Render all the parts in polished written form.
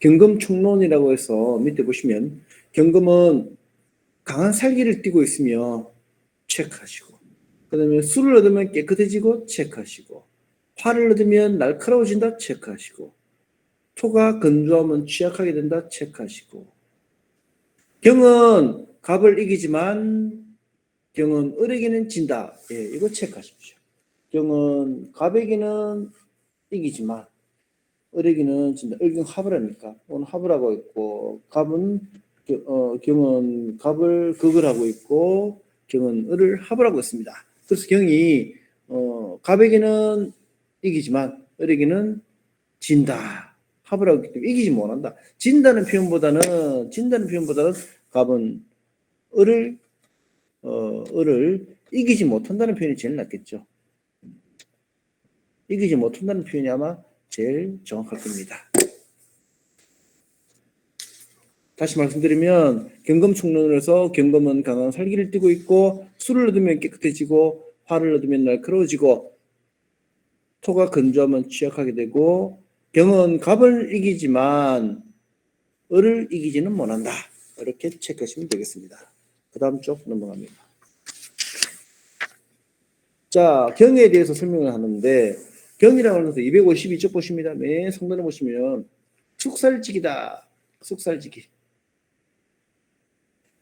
경금 총론이라고 해서 밑에 보시면 경금은 강한 살기를 띠고 있으며 체크하시고, 그 다음에 수를 얻으면 깨끗해지고 체크하시고, 화를 얻으면 날카로워진다 체크하시고, 토가 건조하면 취약하게 된다 체크하시고, 경은 갑을 이기지만 경은 을에게는 진다. 예, 이거 체크하십시오. 경은 갑에게는 이기지만 을에게는 진다. 을경 합을 하니까 오늘 합을 하고 있고, 갑은 경은 갑을 극을 하고 있고 경은 을을 합을 하고 있습니다. 그래서 경이 갑에게는 이기지만 을에게는 진다. 합을 하고 있기 때문에 이기지 못한다. 진다는 표현보다는 갑은 을을 이기지 못한다는 표현이 제일 낫겠죠. 이기지 못한다는 표현이 아마 제일 정확할 겁니다. 다시 말씀드리면 경금총론에서 경금은 강한 살기를 띠고 있고, 수를 얻으면 깨끗해지고, 화를 얻으면 날카로워지고, 토가 건조하면 취약하게 되고, 경은 갑을 이기지만 을을 이기지는 못한다. 이렇게 체크하시면 되겠습니다. 그 다음 쪽 넘어갑니다. 자, 경에 대해서 설명을 하는데, 경이라고 하면서 252쪽 보십니다. 맨 상단에 보시면 축살지기다. 축살지기.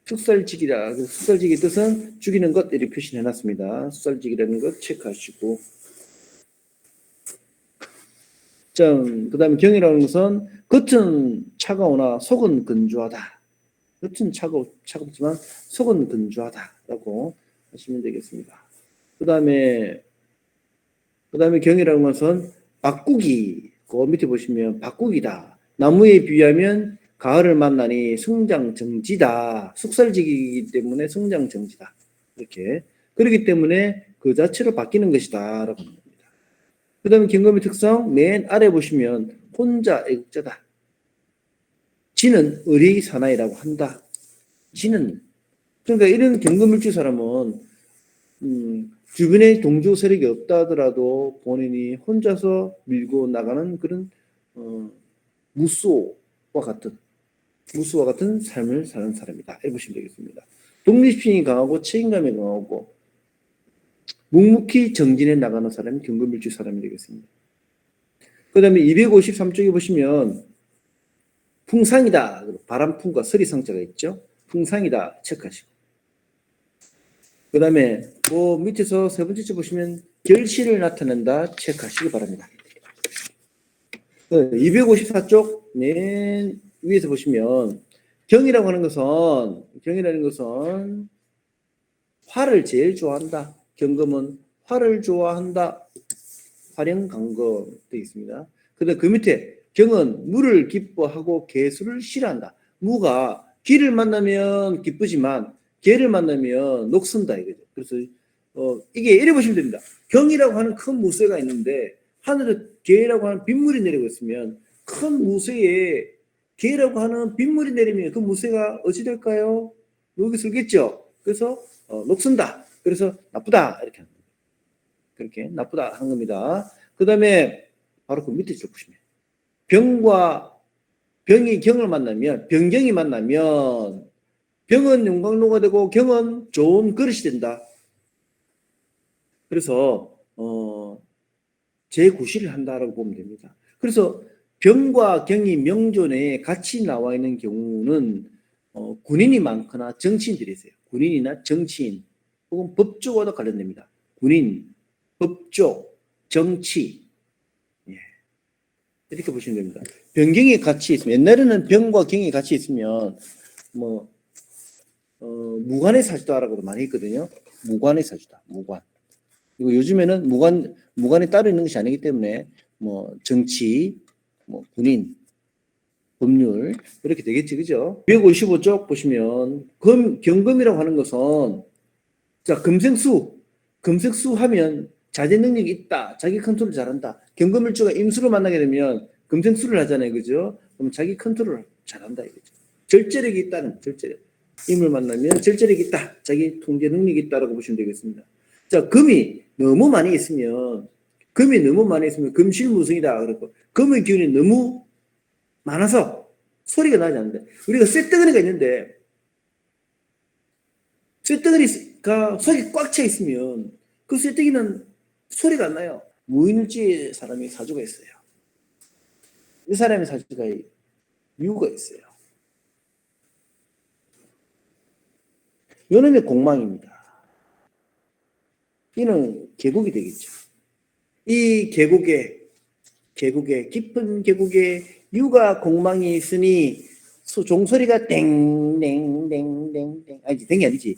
축살지기다. 축살지기 뜻은 죽이는 것 이렇게 표시해 놨습니다. 축살지기라는 것 체크하시고. 자, 그 다음에 경이라는 것은 겉은 차가우나 속은 건조하다. 겉은 차갑지만 속은 건조하다라고 하시면 되겠습니다. 그 다음에 경이라는 것은 바꾸기. 그 밑에 보시면 바꾸기다. 나무에 비유하면 가을을 만나니 성장정지다. 숙살지기이기 때문에 성장정지다. 이렇게. 그렇기 때문에 그 자체로 바뀌는 것이다. 라고 합니다. 그 다음에 경금의 특성, 맨 아래 보시면 혼자 애국자다. 지는 의리 사나이라고 한다. 지는. 그러니까 이런 경금일주 사람은 주변에 동조 세력이 없다 하더라도 본인이 혼자서 밀고 나가는 그런 무수와 같은 삶을 사는 사람이다. 이렇게 보시면 되겠습니다. 독립심이 강하고 책임감이 강하고 묵묵히 정진해 나가는 사람이 경금일주 사람이 되겠습니다. 그 다음에 253쪽에 보시면 풍상이다. 바람풍과 서리상자가 있죠. 풍상이다. 체크하시고. 그 다음에 그 밑에서 세 번째 줄 보시면 결실을 나타낸다. 체크하시기 바랍니다. 254쪽 맨 위에서 보시면 경이라고 하는 것은 화를 제일 좋아한다. 경금은 화를 좋아한다. 화령강금 되어 있습니다. 그다음 그 밑에 경은 물을 기뻐하고 개수를 싫어한다. 무가 기를 만나면 기쁘지만 개를 만나면 녹슨다 이거죠. 그래서 이게 이래 보시면 됩니다. 경이라고 하는 큰 무쇠가 있는데 하늘에 개라고 하는 빗물이 내리고 있으면 큰 무쇠에 개라고 하는 빗물이 내리면 그 무쇠가 어찌 될까요? 녹이 슬겠죠. 그래서 녹슨다. 그래서 나쁘다 이렇게 합니다. 그렇게 나쁘다 하는 겁니다. 그 다음에 바로 그 밑에 쭉 보시면 병이 경을 만나면 병경이 만나면 병은 용광로가 되고 경은 좋은 그릇이 된다. 그래서 재구실을 한다라고 보면 됩니다. 그래서 병과 경이 명존에 같이 나와 있는 경우는 군인이 많거나 정치인들이 있어요. 군인이나 정치인 혹은 법조와도 관련됩니다. 군인, 법조, 정치 이렇게 보시면 됩니다. 병경이 같이 있으면 옛날에는 병과 경이 같이 있으면 무관의 사주다라고도 많이 했거든요. 무관의 사주다. 무관. 그리고 요즘에는 무관이 따로 있는 것이 아니기 때문에 정치, 군인, 법률 이렇게 되겠지, 그죠? 255쪽 보시면 경금이라고 하는 것은 자 금생수 하면 자제 능력이 있다, 자기 컨트롤 잘한다. 경금일주가 임수로 만나게 되면 금생수를 하잖아요, 그죠? 그럼 자기 컨트롤 잘한다 이거죠. 절제력이 있다는 절제력. 임을 만나면 절제력이 있다, 자기 통제 능력이 있다라고 보시면 되겠습니다. 자, 금이 너무 많이 있으면 금실무승이다 그랬고 금의 기운이 너무 많아서 소리가 나지 않는데 우리가 쇳덩어리가 있는데 쇳덩어리가 속이 꽉 차 있으면 그 쇳덩이는 소리가 안 나요. 무인일지 사람이 사주가 있어요. 이 사람의 사주가 이유가 있어요. 요놈의 공망입니다. 이는 계곡이 되겠죠. 이 계곡에 깊은 계곡에 유가 공망이 있으니 종소리가 땡땡땡땡땡 아니지 땡이 아니지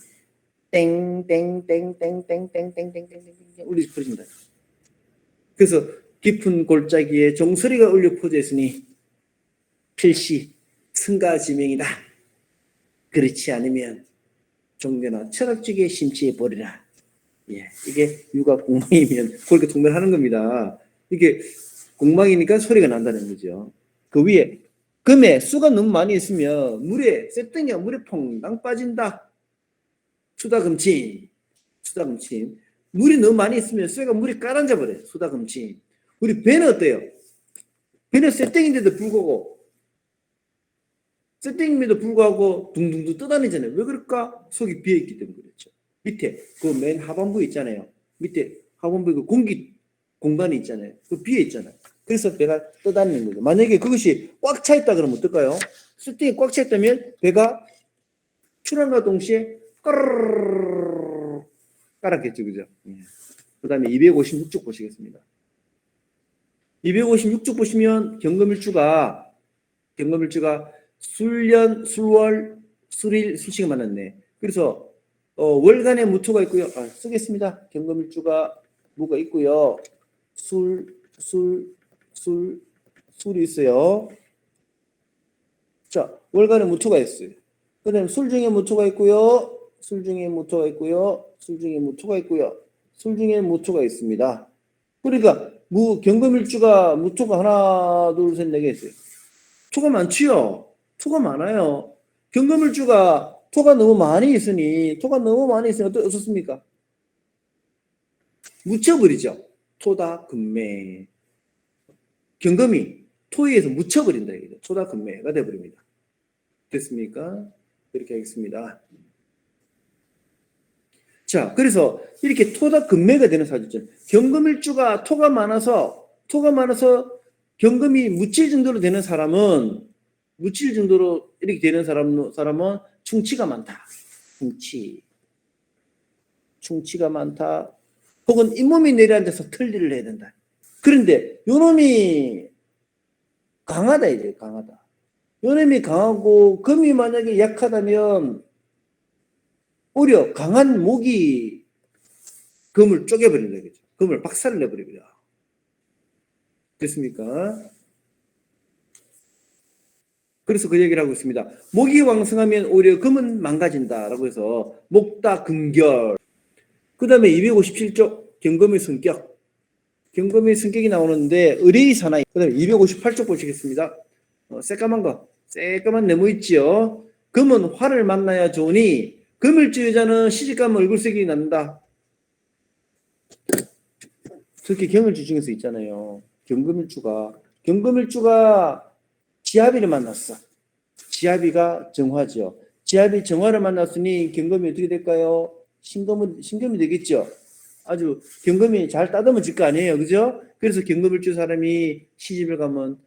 땡땡땡땡땡땡땡땡땡 울리 퍼진다. 그래서 깊은 골짜기에 종소리가 울려 퍼져 있으니 필시 승가지명이다. 그렇지 않으면 종교나 철학적에 심취해 버리라. 예, 이게 유가 공망이면 그렇게 통달하는 겁니다. 이게 공망이니까 소리가 난다는 거죠. 그 위에 금에 수가 너무 많이 있으면 물에 쇳덩이가 물에 퐁당 빠진다. 수다금침. 물이 너무 많이 있으면 쇠가 물이 깔아앉아 버려요. 수다금침. 우리 배는 어때요? 배는 쇳덩이인데도 불구하고 둥둥둥 떠다니잖아요. 왜 그럴까? 속이 비어있기 때문에 그렇죠. 밑에 그 맨 하반부 있잖아요. 밑에 하반부에 그 공기 공간이 있잖아요. 그 비어 있잖아요. 그래서 배가 떠다니는 거죠. 만약에 그것이 꽉 차 있다 그러면 어떨까요? 쇳덩이 꽉 차 있다면 배가 출항과 동시에 까르르르 깔았겠죠, 그죠? 그 다음에 256쪽 보시겠습니다. 256쪽 보시면 경금일주가 술년, 술월, 술일, 술시가 만났네. 그래서 월간에 무토가 있고요. 쓰겠습니다. 경금일주가 무가 있고요. 술이 있어요. 자, 월간에 무토가 있어요. 그 다음에 술 중에 무토가 있고요. 술 중에 무토가 있습니다. 그러니까 경금일주가 무토가 하나, 둘, 셋, 네 개 있어요. 토가 많지요. 토가 많아요. 경금일주가 토가 너무 많이 있으니 어떻습니까? 묻혀버리죠. 토다 금매. 경금이 토에 의해서 묻혀버린다. 토다 금매가 되어버립니다. 됐습니까? 이렇게 하겠습니다. 자, 그래서 이렇게 토다 금매가 되는 사주죠. 경금일주가 토가 많아서 경금이 묻힐 정도로 되는 사람은 이렇게 되는 사람은 충치가 많다. 충치가 많다. 혹은 잇몸이 내려앉아서 틀리를 해야 된다. 그런데 요놈이 강하다. 요놈이 강하고 금이 만약에 약하다면 오히려 강한 목이 금을 쪼개버린다. 그죠? 금을 박살을 내버립니다. 됐습니까? 그래서 그 얘기를 하고 있습니다. 목이 왕성하면 오히려 금은 망가진다라고 해서 목다 금결. 그 다음에 257쪽 경금의 성격이 나오는데 의뢰의 사나이. 그 다음에 258쪽 보시겠습니다. 새까만 네모 있지요. 금은 화를 만나야 좋으니 금일주 여자는 시집가면 얼굴색이 난다. 특히 경일주 중에서 있잖아요. 경금일주가 지아비를 만났어. 지아비가 정화죠. 지아비 정화를 만났으니 경금이 어떻게 될까요? 신금이 되겠죠. 아주 경금이 잘 따듬어질 거 아니에요. 그죠? 그래서 경금일주 사람이 시집을 가면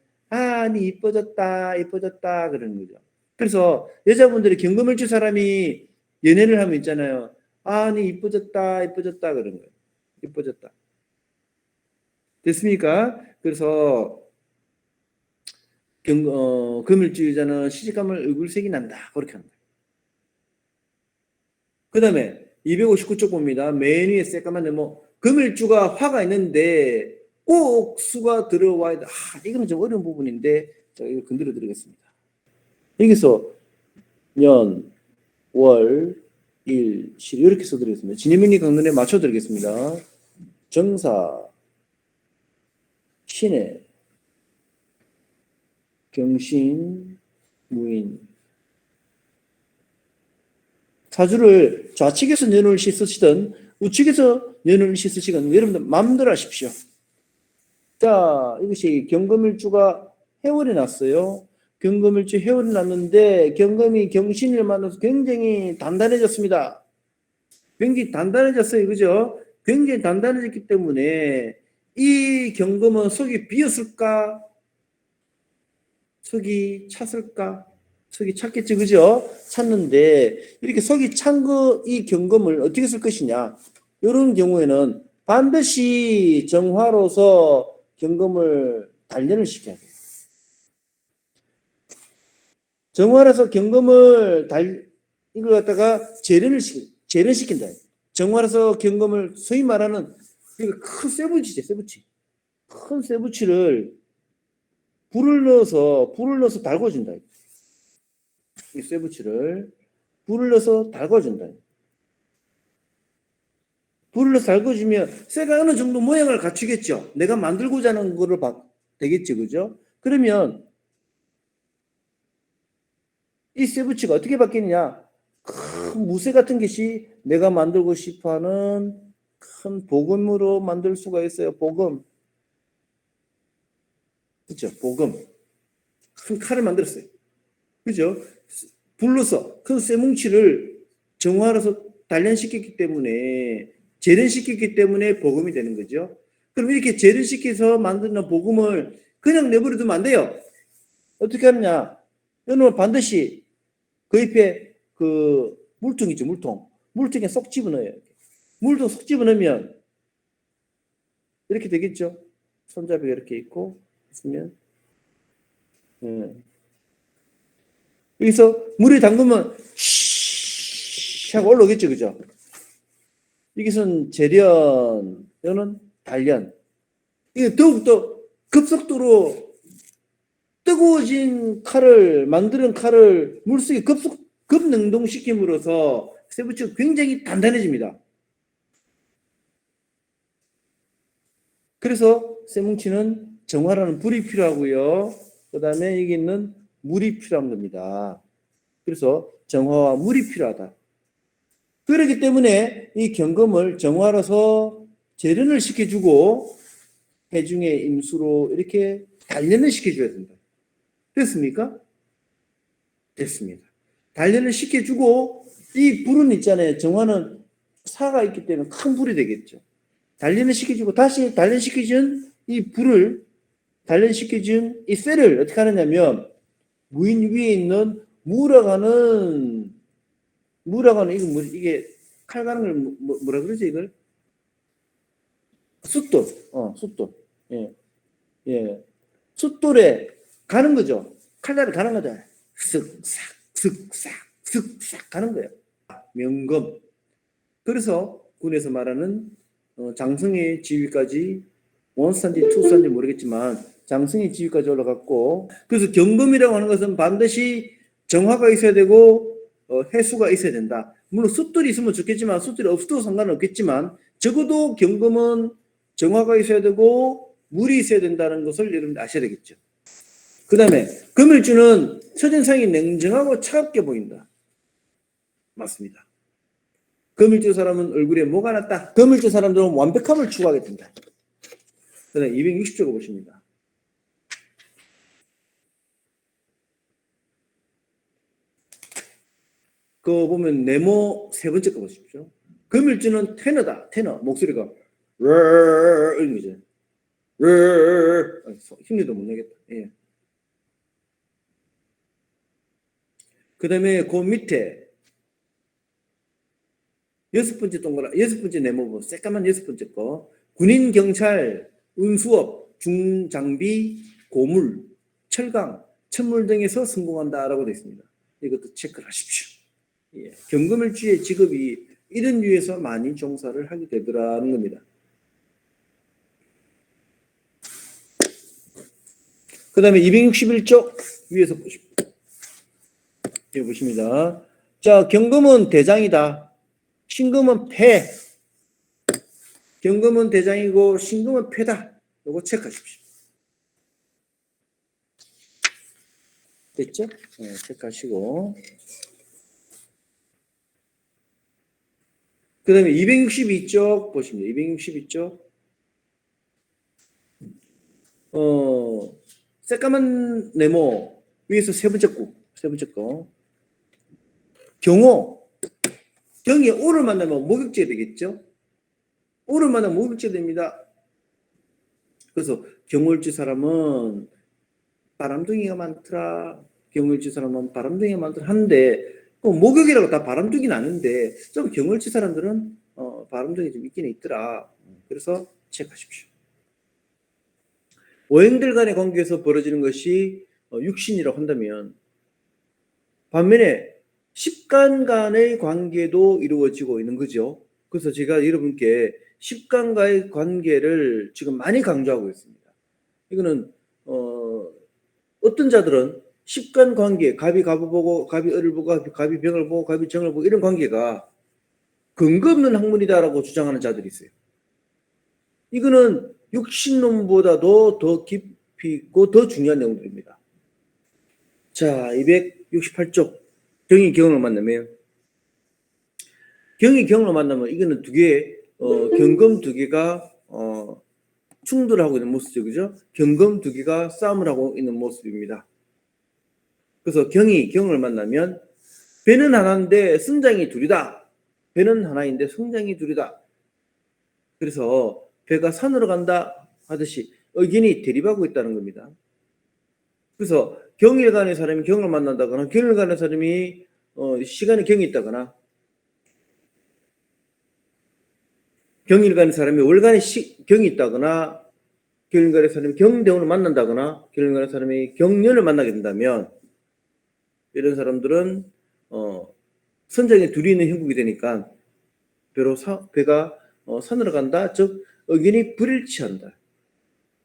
니 이뻐졌다 그러는 거죠. 그래서 여자분들이 경금일주 사람이 연애를 하면 있잖아요. 니 이뻐졌다 그러는 거예요. 이뻐졌다. 됐습니까? 그래서 금일주 여자는 시집가면 얼굴색이 난다. 그렇게 합니다. 그 다음에 259쪽 봅니다. 맨 위에 새까만 네모. 금일주가 화가 있는데 꼭 수가 들어와야 돼. 이거는 좀 어려운 부분인데 제가 이거 건드려 드리겠습니다. 여기서 년, 월, 일, 실 이렇게 써드리겠습니다. 진해명리 강론에 맞춰 드리겠습니다. 정사, 신해, 경신, 무인. 사주를 좌측에서 년을 쓰시든 우측에서 년을 쓰시든 여러분들 마음대로 하십시오. 자, 이것이 경금일주가 해월에 났어요. 경금일지 회원이 났는데 경금이 경신을 만나서 굉장히 단단해졌습니다. 굉장히 단단해졌어요. 그죠? 굉장히 단단해졌기 때문에 이 경금은 속이 비었을까? 속이 찼을까? 속이 찼겠지. 그죠? 찼는데 이렇게 속이 찬 이 경금을 어떻게 쓸 것이냐? 이런 경우에는 반드시 정화로서 경금을 단련을 시켜야 돼요. 정화로서 경금을 이걸 갖다가 재련시킨다. 정화로서 경금을 소위 말하는 큰 쇠붙이죠. 쇠붙이. 큰 쇠붙이를 불을 넣어서 달궈준다. 이 쇠붙이를 불을 넣어서 달궈준다. 불을 넣어서 달궈주면 쇠가 어느 정도 모양을 갖추겠죠. 내가 만들고자 하는 거를 되겠죠. 그죠? 그러면 이 쇠붙이가 어떻게 바뀌느냐? 큰 무쇠 같은 것이 내가 만들고 싶어하는 큰 복음으로 만들 수가 있어요. 복음. 그렇죠? 복음. 큰 칼을 만들었어요. 그죠? 불로서 큰 쇠뭉치를 정화로서 단련시켰기 때문에 재련시켰기 때문에 복음이 되는 거죠. 그럼 이렇게 재련시켜서 만드는 복음을 그냥 내버려 두면 안 돼요. 어떻게 하느냐? 여러분 반드시 그 옆에 그 물통 있죠, 물통. 물통에 쏙 집어넣어요. 물통 쏙 집어넣으면 이렇게 되겠죠. 손잡이가 이렇게 있고 있으면 여기서 물에 담그면 쉬 하고 올라오겠죠, 그죠? 이것은 재련, 이거는 단련. 이게 더욱더 급속도로 뜨거워진 만드는 칼을 물속에 급냉동시킴으로써 쇠붙이가 굉장히 단단해집니다. 그래서 쇠뭉치는 정화라는 불이 필요하고요. 그 다음에 여기 있는 물이 필요한 겁니다. 그래서 정화와 물이 필요하다. 그렇기 때문에 이 경금을 정화로서 재련을 시켜주고 해중의 임수로 이렇게 단련을 시켜줘야 된다. 됐습니까? 됐습니다. 단련을 시켜주고 이 불은 있잖아요. 정화는 사가 있기 때문에 큰 불이 되겠죠. 단련을 시켜주고 다시 단련시켜준 이 불을 단련시켜준 이 쇠를 어떻게 하느냐면 무인 위에 있는 이게 칼 가는 걸 뭐라 그러지 이걸? 숫돌. 숫돌. 예. 예. 숫돌에 가는 거죠. 칼날을 가는 거죠. 쓱싹 쓱싹 쓱싹 가는 거예요. 명검. 그래서 군에서 말하는 장성의 지위까지 원수인지 투수인지 모르겠지만 장성의 지위까지 올라갔고, 그래서 경검이라고 하는 것은 반드시 정화가 있어야 되고 해수가 있어야 된다. 물론 숫돌이 있으면 좋겠지만 숫돌이 없어도 상관없겠지만 적어도 경검은 정화가 있어야 되고 물이 있어야 된다는 것을 여러분 아셔야 되겠죠. 그 다음에 금일주는 첫인상이 냉정하고 차갑게 보인다. 맞습니다. 금일주 사람은 얼굴에 뭐가 났다. 금일주 사람들은 완벽함을 추구하게 된다. 그 다음에 260조가 보십니다. 그거 보면 네모 세 번째 거 보십시오. 금일주는 테너다. 테너. 목소리가 이런 거죠. 힘내도 못 내겠다. 예. 그 다음에 그 밑에 여섯 번째 네모, 새까만 여섯 번째 거. 군인, 경찰, 운수업, 중장비, 고물, 철강, 천물 등에서 성공한다라고 되어 있습니다. 이것도 체크를 하십시오. 예. 경금일주의 직업이 이런 류에서 많이 종사를 하게 되더라는 겁니다. 그 다음에 261쪽 위에서 보십니다. 자, 경금은 대장이다. 신금은 패. 경금은 대장이고 신금은 패다. 이거 체크하십시오. 됐죠? 네, 체크하시고. 그 다음에 262쪽 보십니다. 262쪽. 새까만 네모 위에서 세 번째 거. 경호. 경이 오를 만나면 목욕제 되겠죠? 오를 만나면 목욕제 됩니다. 그래서 경월지 사람은 바람둥이가 많더라. 경월지 사람은 바람둥이가 많더라. 하는데, 목욕이라고 다 바람둥이는 아닌데, 좀 경월지 사람들은, 바람둥이 좀 있긴 있더라. 그래서 체크하십시오. 오행들 간의 관계에서 벌어지는 것이 육신이라고 한다면, 반면에 십간 간의 관계도 이루어지고 있는 거죠. 그래서 제가 여러분께 십간과의 관계를 지금 많이 강조하고 있습니다. 이거는 어떤 자들은 십간 관계, 갑이 갑을 보고 갑이 을을 보고 갑이 병을 보고 갑이 정을 보고 이런 관계가 근거 없는 학문이다라고 주장하는 자들이 있어요. 이거는 육신론보다도 더 깊이 있고 더 중요한 내용들입니다. 자, 268쪽 경이 경을 만나면 이거는 두 개, 경금 두 개가 충돌하고 있는 모습이죠. 그죠? 경금 두 개가 싸움을 하고 있는 모습입니다. 그래서 경이 경을 만나면 배는 하나인데 성장이 둘이다. 배는 하나인데 성장이 둘이다. 그래서 배가 산으로 간다 하듯이 의견이 대립하고 있다는 겁니다. 그래서 경일간의 사람이 경을 만난다거나 경일간의 사람이 시간에 경이 있다거나 경일간의 사람이 월간에 경이 있다거나 경일간의 사람이 경대운을 만난다거나 경일간의 사람이 경년을 만나게 된다면 이런 사람들은 선장에 둘이 있는 형국이 되니까 배가 산으로 간다. 즉 의견이 불일치한다.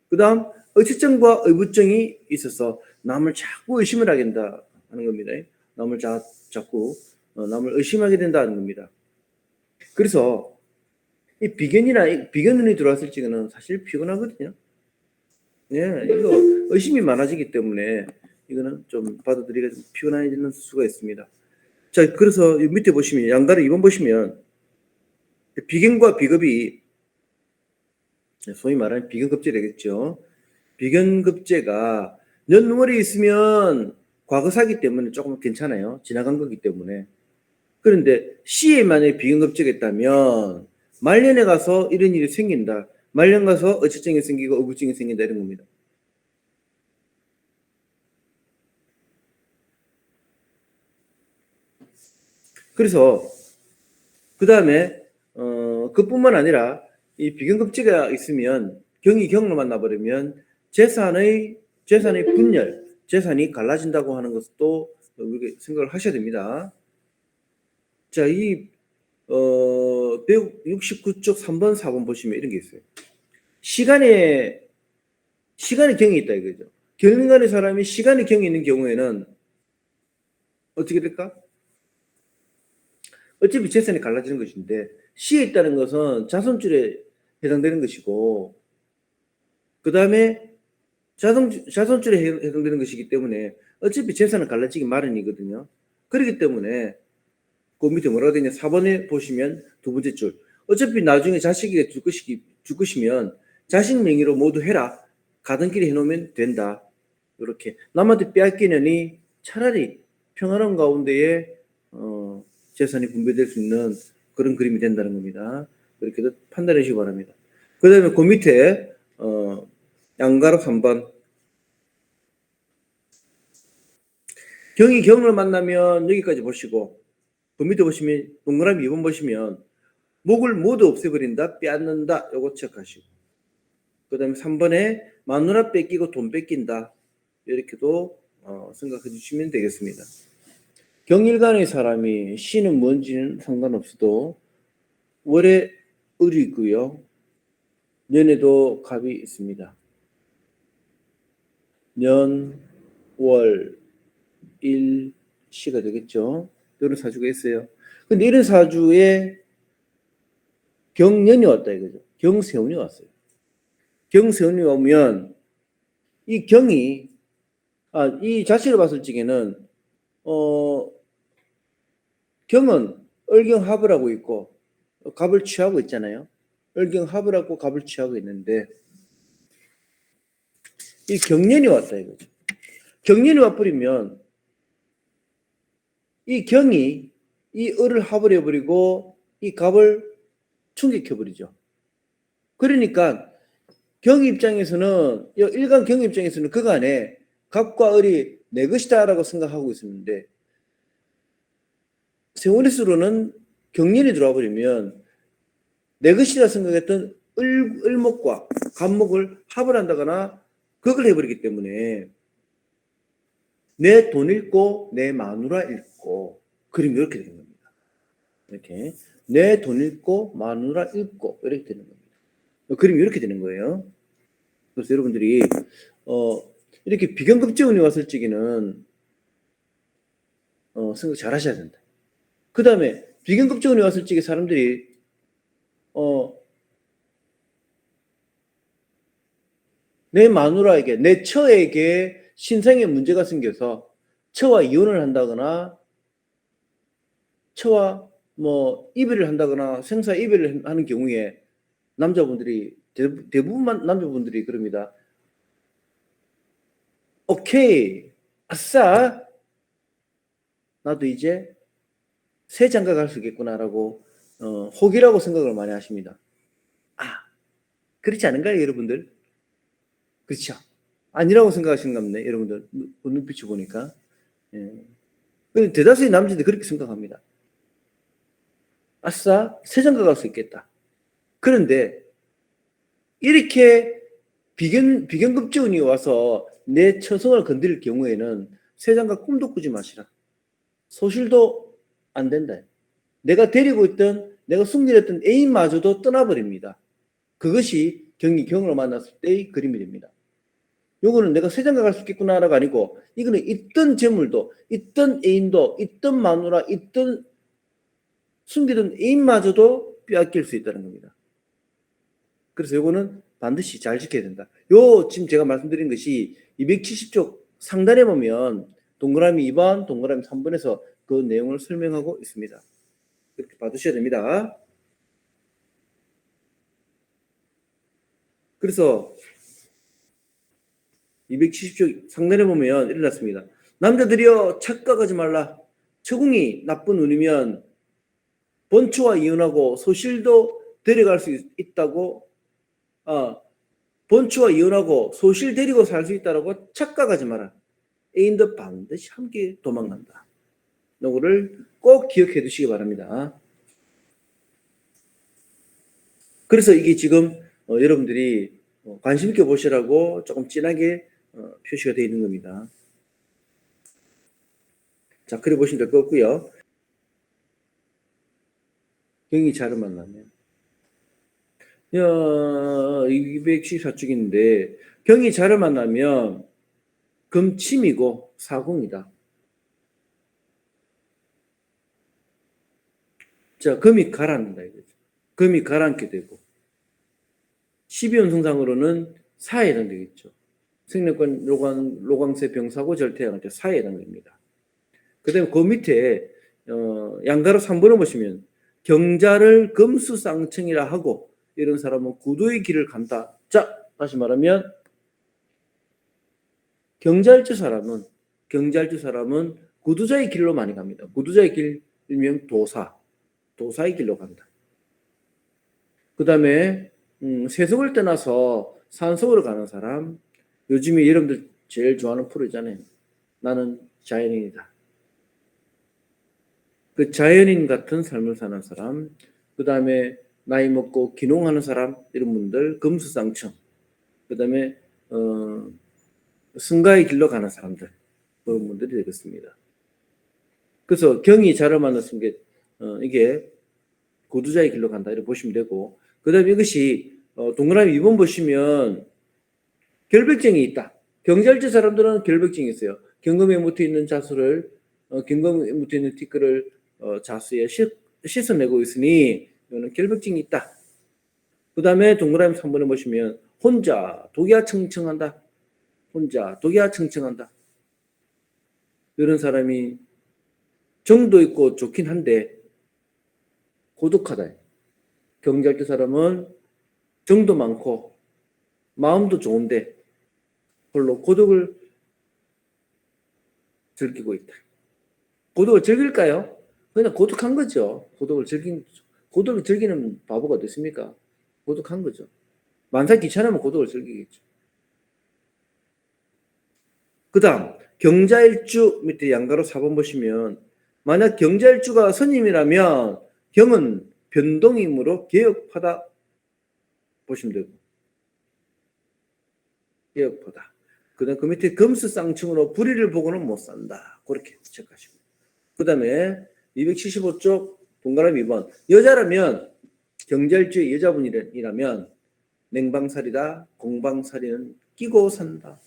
그 다음 의치증과 의부증이 있어서 남을 자꾸 의심을 하게 된다 하는 겁니다. 남을 자꾸 남을 의심하게 된다는 겁니다. 그래서 이 비견운이 들어왔을 적에는 사실 피곤하거든요. 예, 이거 의심이 많아지기 때문에 이거는 좀 받아들이기가 좀 피곤해지는 수가 있습니다. 자, 그래서 밑에 보시면 양가를 2번 보시면 비견과 비겁이 소위 말하는 비견급제 되겠죠. 비견급제가 년월이 있으면 과거사기 때문에 조금 괜찮아요. 지나간 거기 때문에. 그런데 C에 만약에 비견급제가 있다면 말년에 가서 이런 일이 생긴다. 말년 가서 어치증이 생기고 어부증이 생긴다 이런 겁니다. 그래서 그 다음에 그뿐만 아니라 이 비견급제가 있으면 경이 경로 만나버리면 재산의 분열, 재산이 갈라진다고 하는 것도 우리가 생각을 하셔야 됩니다. 자, 이 169쪽 3번, 4번 보시면 이런 게 있어요. 시간에 경이 있다 이거죠. 경인간의 사람이 시간에 경이 있는 경우에는 어떻게 될까? 어차피 재산이 갈라지는 것인데 C에 있다는 것은 자손줄에 해당되는 것이고 그 다음에 자손줄에 해당되는 것이기 때문에 어차피 재산은 갈라지기 마련이거든요. 그렇기 때문에 그 밑에 뭐라고 되냐 4번에 보시면 두 번째 줄 어차피 나중에 자식에게 줄 것이면 자식 명의로 모두 해라. 가던 길에 해놓으면 된다. 이렇게 남한테 빼앗기느니 차라리 평화로운 가운데에 재산이 분배될 수 있는 그런 그림이 된다는 겁니다. 그렇게도 판단해 주시기 바랍니다. 그 다음에 그 밑에 양가로 3번 경이 경을 만나면 여기까지 보시고 그 밑에 보시면 동그라미 2번 보시면 목을 모두 없애버린다, 빼앗는다 요거 체크하시고 그 다음에 3번에 마누라 뺏기고 돈 뺏긴다 이렇게도 생각해 주시면 되겠습니다. 경일간의 사람이 C는 뭔지는 상관없어도 월에 을이 있고요. 년에도 갑이 있습니다. 년, 월, 일, 시가 되겠죠. 이런 사주가 있어요. 근데 이런 사주에 경년이 왔다 이거죠. 경세운이 왔어요. 경세운이 오면 이 경이 이 자체를 봤을 적에는 경은 을경합을 하고 있고 갑을 취하고 있잖아요. 을경합을 하고 갑을 취하고 있는데 이 경년이 왔다 이거죠. 경련이 와버리면 이 경이 이 을을 합을 해버리고 이 갑을 충격해버리죠. 그러니까 경 입장에서는, 일간 경 입장에서는 그간에 갑과 을이 내 것이다라고 생각하고 있었는데, 세원리스로는 경련이 들어와 버리면 내 것이라 생각했던 을목과 갑목을 합을 한다거나 극을 해버리기 때문에 내 돈 잃고 내 마누라 잃고, 그림이 이렇게 되는 겁니다. 이렇게 내 돈 잃고 마누라 잃고 이렇게 되는 겁니다. 그림이 이렇게 되는 거예요. 그래서 여러분들이 이렇게 비견급제운이 왔을 적에는 생각 잘 하셔야 된다. 그 다음에 비견급제운이 왔을 적에 사람들이 내 마누라에게, 내 처에게 신상에 문제가 생겨서 처와 이혼을 한다거나 처와 이별을 한다거나 생사 이별을 하는 경우에 남자분들이, 대부분 남자분들이 그럽니다. 오케이, 아싸, 나도 이제 새 장가 갈 수 있겠구나라고 혹이라고 생각을 많이 하십니다. 그렇지 않은가요, 여러분들? 그렇죠? 아니라고 생각하시는 것 같네, 여러분들. 눈빛을 보니까. 예. 대다수의 남자들이 그렇게 생각합니다. 아싸, 새 장가 갈 수 있겠다. 그런데 이렇게 비견급제운이 와서 내 처성을 건드릴 경우에는 새 장가 꿈도 꾸지 마시라. 소실도 안 된다. 내가 데리고 있던, 내가 숙련했던 애인마저도 떠나버립니다. 그것이 경을 만났을 때의 그림이 됩니다. 요거는 내가 새 장가 갈 수 있겠구나라가 아니고, 이거는 있던 재물도, 있던 애인도, 있던 마누라, 있던 숨기던 애인마저도 빼앗길 수 있다는 겁니다. 그래서 요거는 반드시 잘 지켜야 된다. 지금 제가 말씀드린 것이 270쪽 상단에 보면 동그라미 2번, 동그라미 3번에서 그 내용을 설명하고 있습니다. 이렇게 봐두셔야 됩니다. 그래서 270쪽 상단에 보면 일어났습니다. 남자들이여 착각하지 말라. 처궁이 나쁜 운이면 본초와 이혼하고 소실도 데려갈 수 있다고, 본초와 이혼하고 소실 데리고 살 수 있다고 착각하지 마라. 애인도 반드시 함께 도망간다. 이거를 꼭 기억해 두시기 바랍니다. 그래서 이게 지금 여러분들이 관심 있게 보시라고 조금 진하게 표시가 되어 있는 겁니다. 자, 그래 보시면 될 것 같고요. 경이 자를 만나면 214쪽인데 경이 자를 만나면 금침이고 사궁이다. 자, 금이 가라앉는다 이거죠. 금이 가라앉게 되고 12연승상으로는 사에 해당되겠죠. 생략관, 로광세, 병사고 절태양할 때 사에 해당됩니다. 그 다음에 그 밑에 양가로 3번을 보시면 경자를 금수쌍청이라 하고 이런 사람은 구도의 길을 간다. 자, 다시 말하면 경자일주 사람은 구두자의 길로 많이 갑니다. 구두자의 길, 일명 도사의 길로 간다. 그 다음에 세속을 떠나서 산속으로 가는 사람, 요즘에 여러분들 제일 좋아하는 프로 있잖아요. 나는 자연인이다. 그 자연인 같은 삶을 사는 사람, 그 다음에 나이 먹고 귀농하는 사람, 이런 분들, 금수상청, 그 다음에 승가의 길로 가는 사람들, 그런 분들이 되겠습니다. 그래서 경이 자를 만났은 게 이게 고두자의 길로 간다 이렇게 보시면 되고, 그 다음에 이것이 동그라미 2번 보시면 결백증이 있다. 경자일주 사람들은 결백증이 있어요. 경금에 묻어있는 자수를 경금에 묻어있는 티끌을 자수에 씻어내고 있으니 이거는 결백증이 있다. 그 다음에 동그라미 3번에 보시면 혼자 독야청청한다. 혼자 독야청청한다. 이런 사람이 정도 있고 좋긴 한데 고독하다. 경자일주 사람은 정도 많고 마음도 좋은데 홀로 고독을 즐기고 있다. 고독을 즐길까요? 그냥 고독한 거죠. 고독을 즐기는 바보가 어디 있습니까? 고독한 거죠. 만사 귀찮으면 고독을 즐기겠죠. 그 다음 경자일주 밑에 양가로 4번 보시면 만약 경자일주가 선임이라면 경은 변동이므로 개혁하다 보시면 되고 개혁하다. 그 다음 그 밑에 금수쌍충으로 불의를 보고는 못 산다. 그렇게 체크하시고 그 다음에 275쪽 동그라미 2번 여자라면 경자일주의 여자분이라면 냉방살이다. 공방살이는 끼고 산다.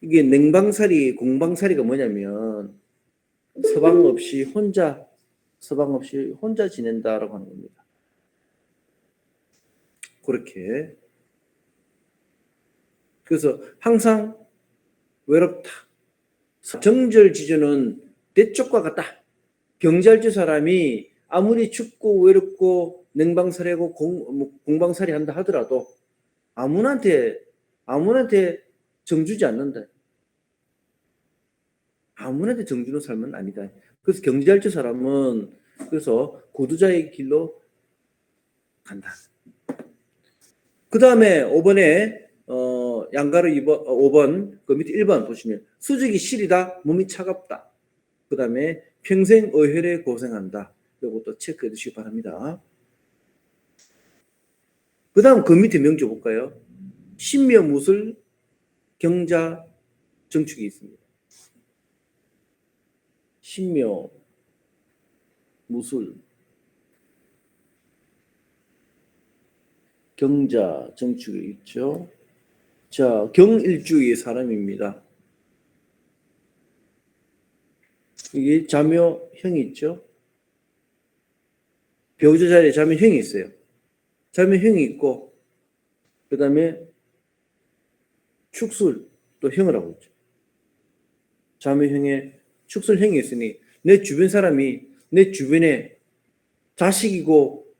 이게 냉방살이, 공방살이가 뭐냐면 서방 없이 혼자 지낸다라고 하는 겁니다. 그렇게. 그래서 항상 외롭다. 정절지주는 내 쪽과 같다. 경자일주 사람이 아무리 춥고 외롭고 냉방살이하고 공방살이 한다 하더라도 아무한테 정주지 않는다. 아무한테 정주는 삶은 아니다. 그래서 경자일주 사람은 그래서 고두자의 길로 간다. 그 다음에 5번에 양가로 5번 그 밑에 1번 보시면 수직이 실이다. 몸이 차갑다. 그 다음에 평생 어혈에 고생한다. 이것도 체크해 두시기 바랍니다. 그 다음 그 밑에 명조 볼까요? 신묘 무술 경자 정축이 있습니다. 신묘 무술 경자 정축이 있죠. 자, 경일주의 사람입니다. 이게 자묘형이 있죠. 배우자 자리에 자묘형이 있어요. 자묘형이 있고 그 다음에 축술 또 형을 하고 있죠. 자묘형에 축술형이 있으니 내 주변 사람이 내 주변에 자식이고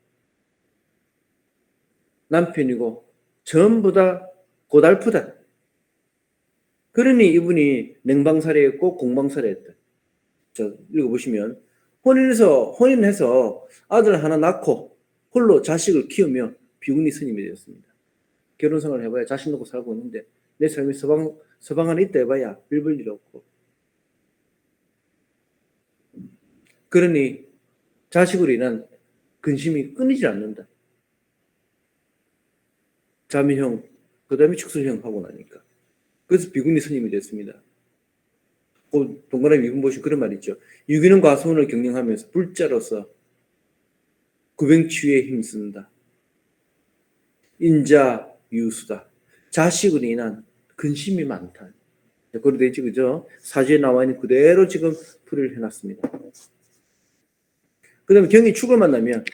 남편이고 전부 다 고달프다. 그러니 이분이 냉방살이했고 공방살이했다. 자, 읽어보시면 혼인해서 아들 하나 낳고 홀로 자식을 키우며 비구니 스님이 되었습니다. 결혼생활을 해봐야 자식 놓고 살고 있는데 내 삶이 서방 안에 있다 해봐야 빌볼 일 없고 그러니 자식으로 인한 근심이 끊이질 않는다. 자매형, 그 다음에 축술형 하고 나니까. 그래서 비구니 스님이 됐습니다. 동그라미 2번 보시면 그런 말 있죠. 유기는 과수원을 경영하면서 불자로서 구병치유에 힘쓴다. 인자 유수다. 자식으로 인한 근심이 많다. 그런 데 있지, 그죠? 사주에 나와 있는 그대로 지금 풀이를 해놨습니다. 그 다음에 경이 축을 만나면